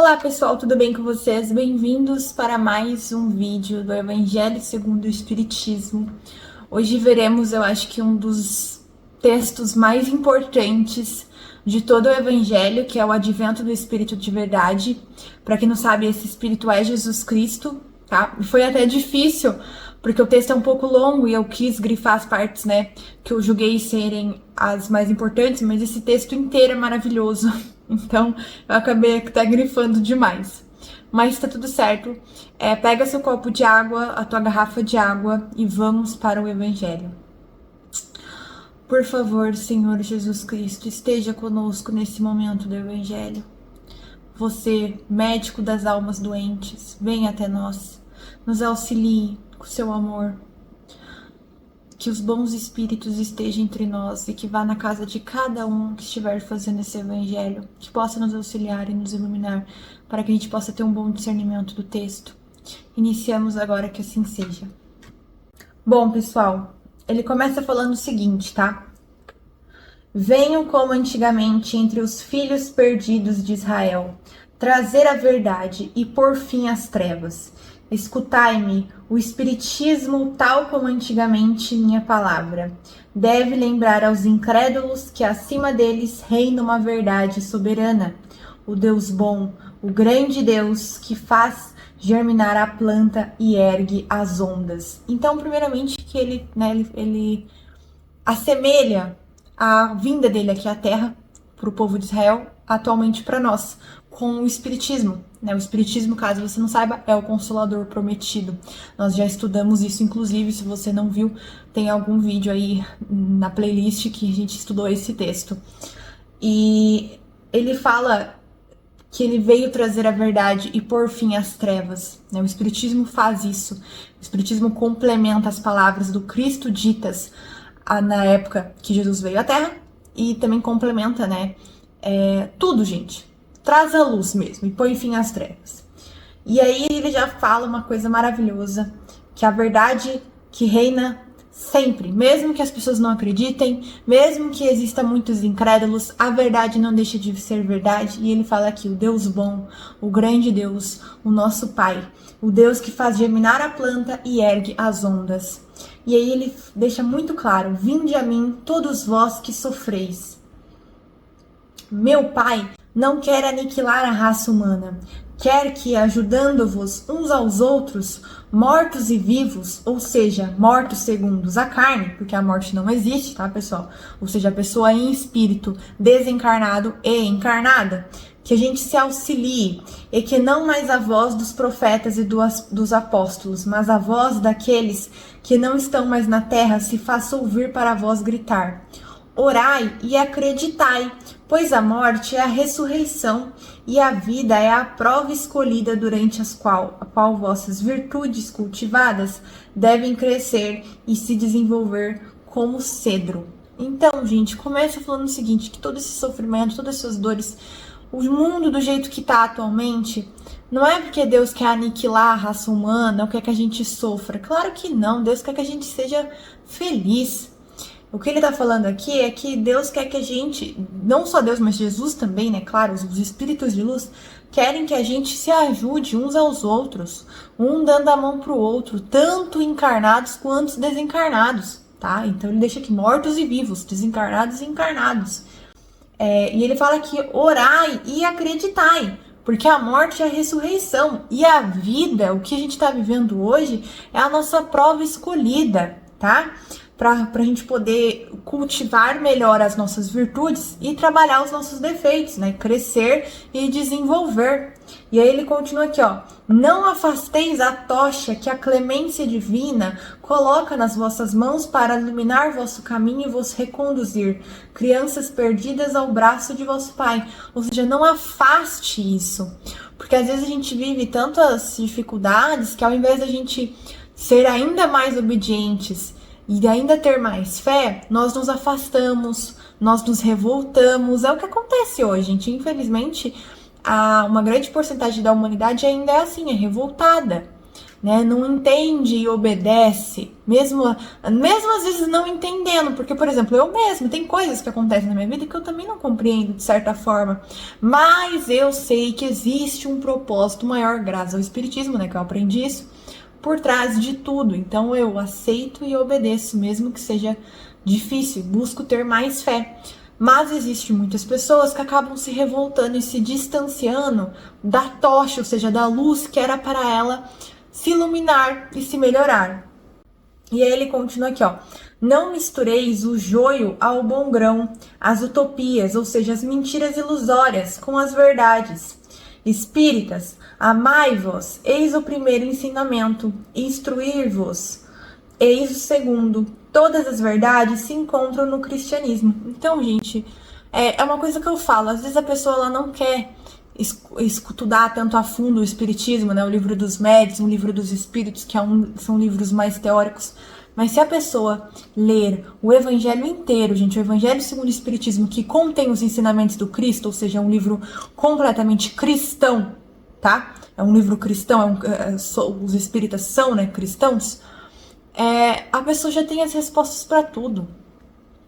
Olá pessoal, tudo bem com vocês? Bem-vindos para mais um vídeo do Evangelho segundo o Espiritismo. Hoje veremos, eu acho que um dos textos mais importantes de todo o Evangelho, que é o Advento do Espírito de Verdade. Para quem não sabe, esse Espírito é Jesus Cristo, tá? E foi até difícil, porque o texto é um pouco longo e eu quis grifar as partes, né, que eu julguei serem as mais importantes, mas esse texto inteiro é maravilhoso. Então, eu acabei até grifando demais. Mas tá tudo certo. Pega seu copo de água, a tua garrafa de água e vamos para o Evangelho. Por favor, Senhor Jesus Cristo, esteja conosco nesse momento do Evangelho. Você, médico das almas doentes, venha até nós. Nos auxilie com seu amor. Que os bons espíritos estejam entre nós e que vá na casa de cada um que estiver fazendo esse evangelho, que possa nos auxiliar e nos iluminar, para que a gente possa ter um bom discernimento do texto. Iniciamos agora, que assim seja. Bom, pessoal, ele começa falando o seguinte, tá? Venham como antigamente entre os filhos perdidos de Israel, trazer a verdade e pôr fim às trevas. Escutai-me, o Espiritismo, tal como antigamente minha palavra, deve lembrar aos incrédulos que acima deles reina uma verdade soberana, o Deus bom, o grande Deus que faz germinar a planta e ergue as ondas. Então, primeiramente, que ele assemelha a vinda dele aqui à Terra, para o povo de Israel, atualmente para nós, com o Espiritismo. O Espiritismo, caso você não saiba, é o Consolador Prometido. Nós já estudamos isso, inclusive, se você não viu, tem algum vídeo aí na playlist que a gente estudou esse texto. E ele fala que ele veio trazer a verdade e pôr fim às trevas. O Espiritismo faz isso. O Espiritismo complementa as palavras do Cristo ditas na época que Jesus veio à Terra e também complementa, tudo, gente. Traz a luz mesmo e põe fim às trevas. E aí ele já fala uma coisa maravilhosa, que a verdade que reina sempre, mesmo que as pessoas não acreditem, mesmo que exista muitos incrédulos, a verdade não deixa de ser verdade. E ele fala aqui, o Deus bom, o grande Deus, o nosso Pai, o Deus que faz germinar a planta e ergue as ondas. E aí ele deixa muito claro, vinde a mim todos vós que sofreis. Meu Pai não quer aniquilar a raça humana, quer que, ajudando-vos uns aos outros, mortos e vivos, ou seja, mortos segundo a carne, porque a morte não existe, tá, pessoal? Ou seja, a pessoa em espírito, desencarnado e encarnada, que a gente se auxilie, e que não mais a voz dos profetas e dos apóstolos, mas a voz daqueles que não estão mais na terra se faça ouvir para a voz gritar. Orai e acreditai, pois a morte é a ressurreição e a vida é a prova escolhida durante a qual vossas virtudes cultivadas devem crescer e se desenvolver como cedro. Então, gente, começa falando o seguinte, que todo esse sofrimento, todas essas dores, o mundo do jeito que está atualmente, não é porque Deus quer aniquilar a raça humana ou quer que a gente sofra. Claro que não, Deus quer que a gente seja feliz. O que ele está falando aqui é que Deus quer que a gente, não só Deus, mas Jesus também, né? Claro, os espíritos de luz querem que a gente se ajude uns aos outros, um dando a mão para o outro, tanto encarnados quanto desencarnados, tá? Então ele deixa aqui mortos e vivos, desencarnados e encarnados. E ele fala aqui, orai e acreditai, porque a morte é a ressurreição e a vida, o que a gente está vivendo hoje, é a nossa prova escolhida, tá? Para a gente poder cultivar melhor as nossas virtudes e trabalhar os nossos defeitos, crescer e desenvolver. E aí ele continua aqui, ó. Não afasteis a tocha que a clemência divina coloca nas vossas mãos para iluminar vosso caminho e vos reconduzir, crianças perdidas ao braço de vosso Pai. Ou seja, não afaste isso. Porque às vezes a gente vive tantas dificuldades que ao invés da gente ser ainda mais obedientes e ainda ter mais fé, nós nos afastamos, nós nos revoltamos. É o que acontece hoje, gente. Infelizmente, uma grande porcentagem da humanidade ainda é assim, é revoltada. né? Não entende e obedece, mesmo às vezes não entendendo, porque, por exemplo, eu mesmo, tem coisas que acontecem na minha vida que eu também não compreendo de certa forma, mas eu sei que existe um propósito maior, graças ao Espiritismo, né, que eu aprendi isso, por trás de tudo. Então eu aceito e obedeço, mesmo que seja difícil, busco ter mais fé. Mas existem muitas pessoas que acabam se revoltando e se distanciando da tocha, ou seja, da luz que era para ela se iluminar e se melhorar. E aí ele continua aqui, ó. Não mistureis o joio ao bom grão, as utopias, ou seja, as mentiras ilusórias, com as verdades. Espíritas, amai-vos, eis o primeiro ensinamento, instruir-vos, eis o segundo. Todas as verdades se encontram no cristianismo. Então, gente, é uma coisa que eu falo. Às vezes a pessoa ela não quer estudar tanto a fundo o espiritismo, né? O livro dos médiuns, o livro dos espíritos, que são livros mais teóricos. Mas se a pessoa ler o evangelho inteiro, gente, o evangelho segundo o espiritismo, que contém os ensinamentos do Cristo, ou seja, é um livro completamente cristão, tá? É um livro cristão, os espíritas são, né, cristãos. A pessoa já tem as respostas para tudo,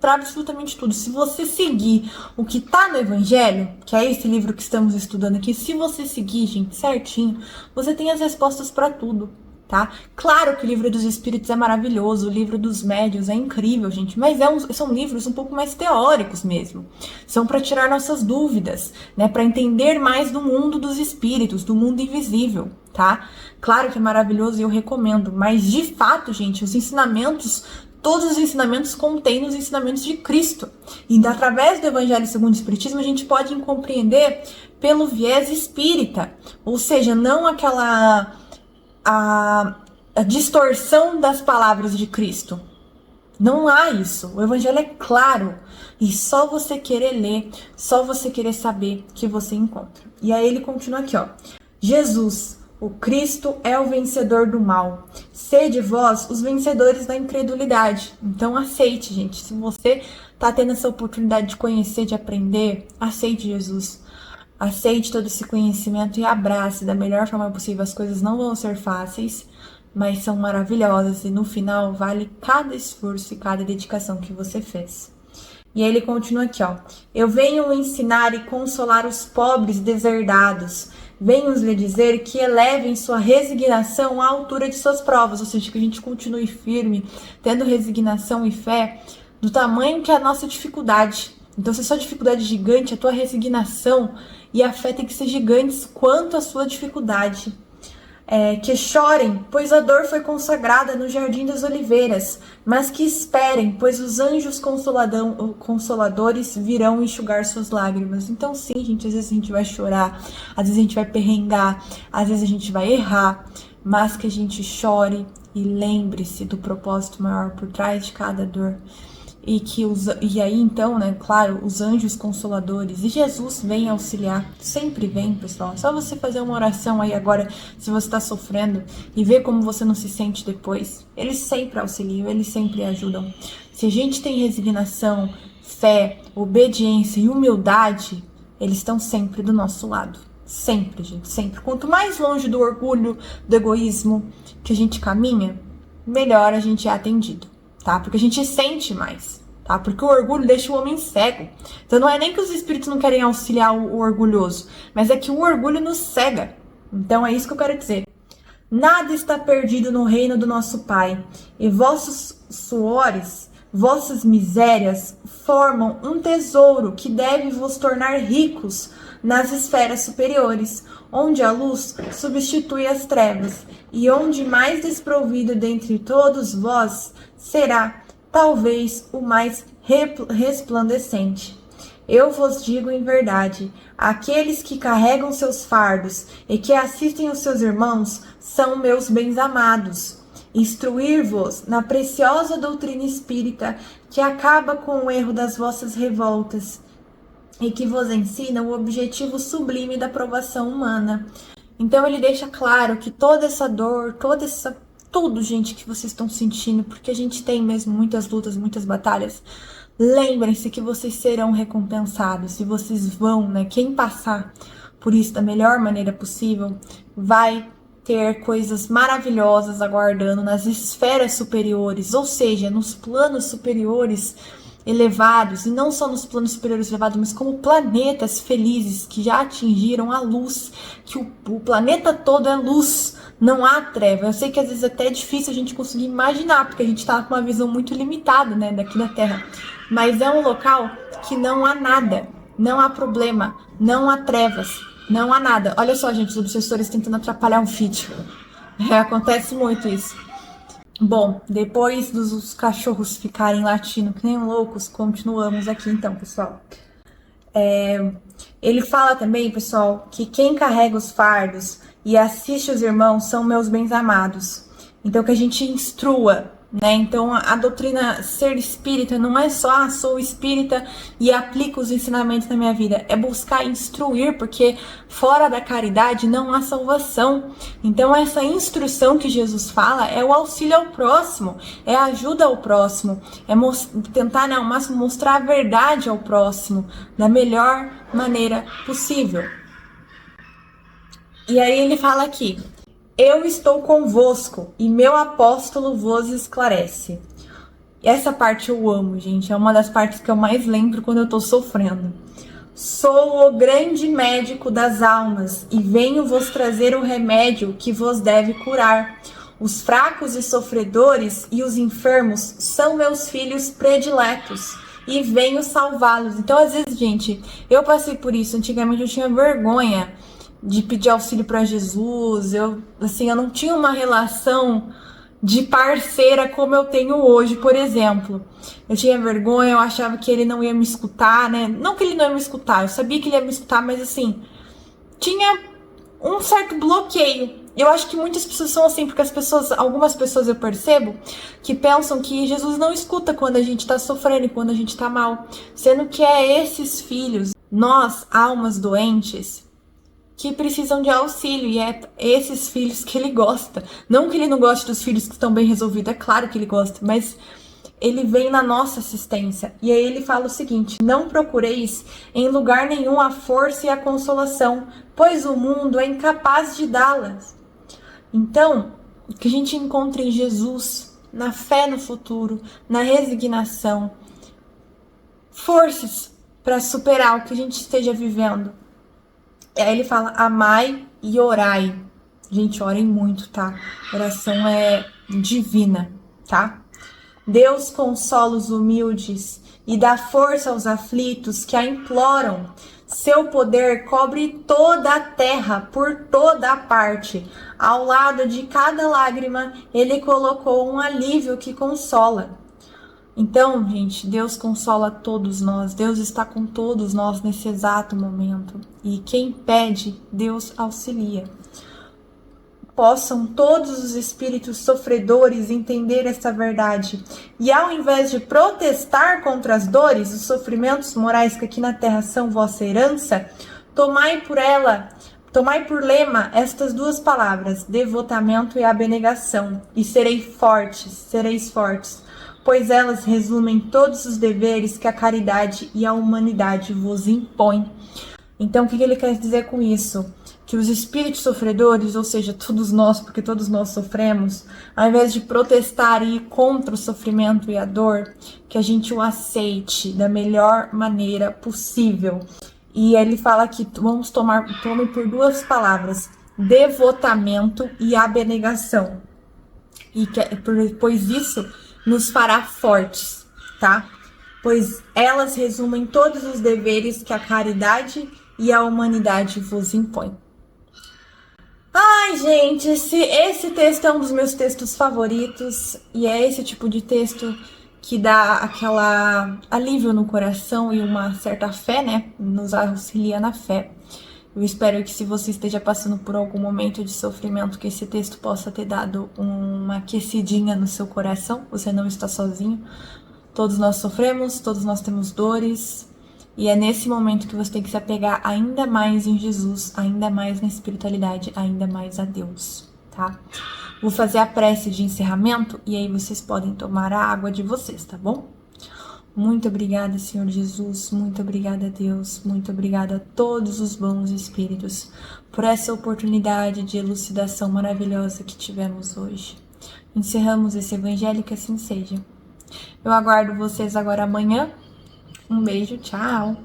para absolutamente tudo. Se você seguir o que tá no Evangelho, que é esse livro que estamos estudando aqui, se você seguir, gente, certinho, você tem as respostas para tudo, tá? Claro que o livro dos Espíritos é maravilhoso, o livro dos Médiuns é incrível, gente, mas são livros um pouco mais teóricos mesmo. São para tirar nossas dúvidas, né? Para entender mais do mundo dos espíritos, do mundo invisível, tá? Claro que é maravilhoso e eu recomendo, mas de fato, gente, todos os ensinamentos contêm os ensinamentos de Cristo. E através do Evangelho segundo o Espiritismo, a gente pode compreender pelo viés espírita. Ou seja, não a distorção das palavras de Cristo. Não há isso. O Evangelho é claro. E só você querer ler, só você querer saber que você encontra. E aí ele continua aqui, ó. Jesus, o Cristo é o vencedor do mal. Sede vós os vencedores da incredulidade. Então aceite, gente. Se você tá tendo essa oportunidade de conhecer, de aprender, aceite Jesus. Aceite todo esse conhecimento e abrace da melhor forma possível. As coisas não vão ser fáceis, mas são maravilhosas. E no final vale cada esforço e cada dedicação que você fez. E aí ele continua aqui, ó. Eu venho ensinar e consolar os pobres deserdados. Venho-lhes lhe dizer que elevem sua resignação à altura de suas provas, ou seja, que a gente continue firme, tendo resignação e fé do tamanho que é a nossa dificuldade. Então, se a sua dificuldade é gigante, a tua resignação e a fé tem que ser gigantes quanto a sua dificuldade. Que chorem, pois a dor foi consagrada no Jardim das Oliveiras, mas que esperem, pois os anjos consoladores virão enxugar suas lágrimas. Então sim, gente, às vezes a gente vai chorar, às vezes a gente vai perrengar, às vezes a gente vai errar, mas que a gente chore e lembre-se do propósito maior por trás de cada dor. E aí então, né, claro, os anjos consoladores e Jesus vem auxiliar, sempre vem, pessoal. É só você fazer uma oração aí agora, se você está sofrendo, e ver como você não se sente depois. Eles sempre auxiliam, eles sempre ajudam. Se a gente tem resignação, fé, obediência e humildade, eles estão sempre do nosso lado. Sempre, gente, sempre. Quanto mais longe do orgulho, do egoísmo que a gente caminha, melhor a gente é atendido. Tá? Porque a gente sente mais, tá? Porque o orgulho deixa o homem cego. Então não é nem que os espíritos não querem auxiliar o orgulhoso, mas é que o orgulho nos cega. Então é isso que eu quero dizer. Nada está perdido no reino do nosso Pai, e vossos suores, vossas misérias formam um tesouro que deve vos tornar ricos nas esferas superiores, onde a luz substitui as trevas, e onde mais desprovido dentre todos vós será, talvez, o mais resplandecente. Eu vos digo em verdade, aqueles que carregam seus fardos e que assistem os seus irmãos são meus bens amados. Instruir-vos na preciosa doutrina espírita que acaba com o erro das vossas revoltas e que vos ensina o objetivo sublime da provação humana. Então ele deixa claro que toda essa dor, tudo, gente, que vocês estão sentindo, porque a gente tem mesmo muitas lutas, muitas batalhas, lembrem-se que vocês serão recompensados e vocês vão, né, quem passar por isso da melhor maneira possível, vai ter coisas maravilhosas aguardando nas esferas superiores, ou seja, nos planos superiores elevados, e não só nos planos superiores elevados, mas como planetas felizes que já atingiram a luz, que o planeta todo é luz, não há treva. Eu sei que às vezes até é difícil a gente conseguir imaginar, porque a gente está com uma visão muito limitada, né, daqui da Terra, mas é um local que não há nada, não há problema, não há trevas, não há nada. Olha só, gente, os obsessores tentando atrapalhar um vídeo. Acontece muito isso. Bom, depois dos cachorros ficarem latindo que nem loucos, continuamos aqui então, pessoal. Ele fala também, pessoal, que quem carrega os fardos e assiste os irmãos são meus bens amados. Então, que a gente instrua, né? Então, a doutrina ser espírita não é só, sou espírita e aplico os ensinamentos na minha vida. É buscar instruir, porque fora da caridade não há salvação. Então, essa instrução que Jesus fala é o auxílio ao próximo, é a ajuda ao próximo, é tentar, né, ao máximo mostrar a verdade ao próximo da melhor maneira possível. E aí ele fala aqui: eu estou convosco e meu apóstolo vos esclarece. Essa parte eu amo, gente. É uma das partes que eu mais lembro quando eu tô sofrendo. Sou o grande médico das almas e venho vos trazer o remédio que vos deve curar. Os fracos e sofredores e os enfermos são meus filhos prediletos e venho salvá-los. Então, às vezes, gente, eu passei por isso. Antigamente eu tinha vergonha de pedir auxílio para Jesus. Eu não tinha uma relação de parceira como eu tenho hoje, por exemplo. Eu tinha vergonha, eu achava que ele não ia me escutar, né? Não que ele não ia me escutar, eu sabia que ele ia me escutar, mas assim, tinha um certo bloqueio. Eu acho que muitas pessoas são assim, porque algumas pessoas eu percebo que pensam que Jesus não escuta quando a gente tá sofrendo e quando a gente tá mal, sendo que é esses filhos, nós, almas doentes, que precisam de auxílio, e é esses filhos que ele gosta. Não que ele não goste dos filhos que estão bem resolvidos, é claro que ele gosta, mas ele vem na nossa assistência. E aí ele fala o seguinte: não procureis em lugar nenhum a força e a consolação, pois o mundo é incapaz de dá-las. Então, que a gente encontre em Jesus, na fé no futuro, na resignação, forças para superar o que a gente esteja vivendo. Aí ele fala: amai e orai. Gente, orem muito, tá? Oração é divina, tá? Deus consola os humildes e dá força aos aflitos que a imploram. Seu poder cobre toda a terra, por toda a parte. Ao lado de cada lágrima, ele colocou um alívio que consola. Então, gente, Deus consola todos nós, Deus está com todos nós nesse exato momento. E quem pede, Deus auxilia. Possam todos os espíritos sofredores entender essa verdade. E ao invés de protestar contra as dores, os sofrimentos morais que aqui na terra são vossa herança, tomai por lema estas duas palavras: devotamento e abnegação, e sereis fortes, pois elas resumem todos os deveres que a caridade e a humanidade vos impõem. Então, o que ele quer dizer com isso? Que os espíritos sofredores, ou seja, todos nós, porque todos nós sofremos, ao invés de protestar e ir contra o sofrimento e a dor, que a gente o aceite da melhor maneira possível. E ele fala que tome por duas palavras: devotamento e abnegação. Pois isso nos fará fortes, tá? Pois elas resumem todos os deveres que a caridade e a humanidade vos impõem. Ai, gente, esse texto é um dos meus textos favoritos, e é esse tipo de texto que dá aquela alívio no coração e uma certa fé, né? Nos auxilia na fé. Eu espero que, se você esteja passando por algum momento de sofrimento, que esse texto possa ter dado uma aquecidinha no seu coração. Você não está sozinho. Todos nós sofremos, todos nós temos dores. E é nesse momento que você tem que se apegar ainda mais em Jesus, ainda mais na espiritualidade, ainda mais a Deus, tá? Vou fazer a prece de encerramento e aí vocês podem tomar a água de vocês, tá bom? Muito obrigada, Senhor Jesus. Muito obrigada, Deus. Muito obrigada a todos os bons espíritos por essa oportunidade de elucidação maravilhosa que tivemos hoje. Encerramos esse evangelho, que assim seja. Eu aguardo vocês agora amanhã. Um beijo, tchau!